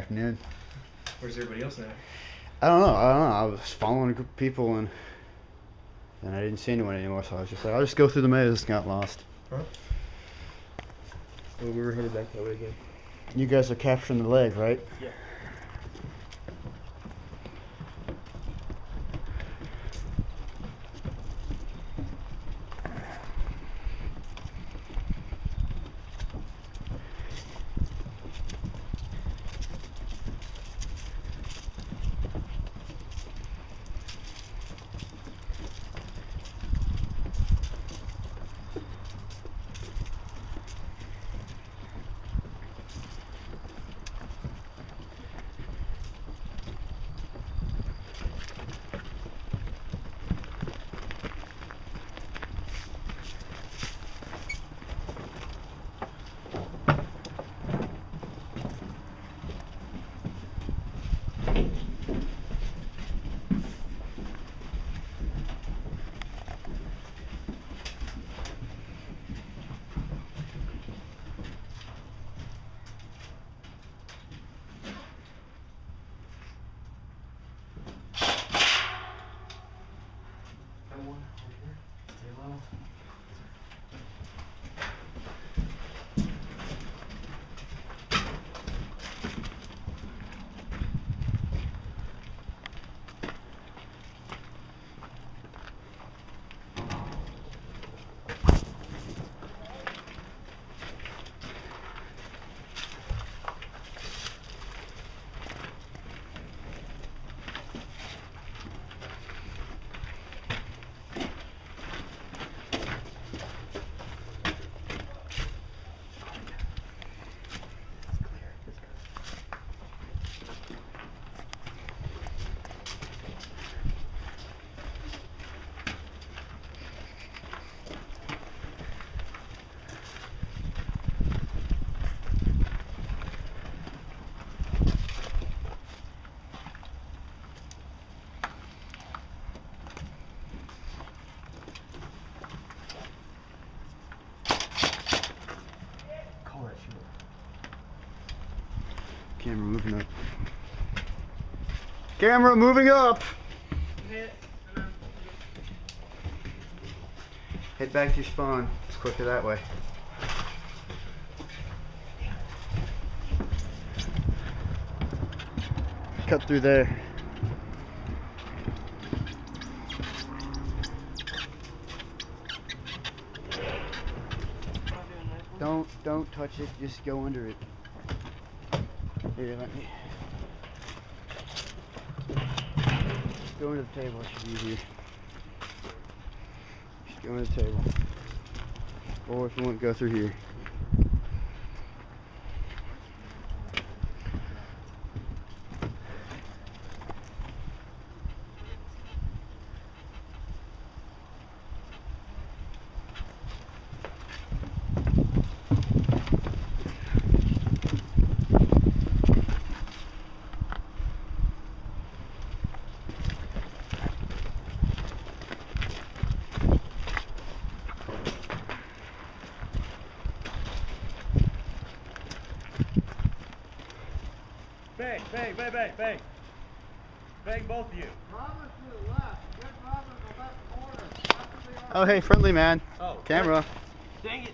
afternoon. Where's everybody else at? I don't know. I was following a group of people and I didn't see anyone anymore, so I was just like, I'll just go through the maze. Got lost. Huh? Well, we were headed back that way again. You guys are capturing the leg, right? Yeah. Camera moving up. Camera moving up! Head back to your spawn. It's quicker that way. Cut through there. Don't touch it, just go under it. Here, let me. Just go into the table, it should be easier. Just go into the table. Or if you want, go through here. Bang, bang, bang, bang, bang. Bang, both of you. Robert to the left. Get Robert in the left corner. Oh, hey, friendly man. Oh, Camera. Dang it.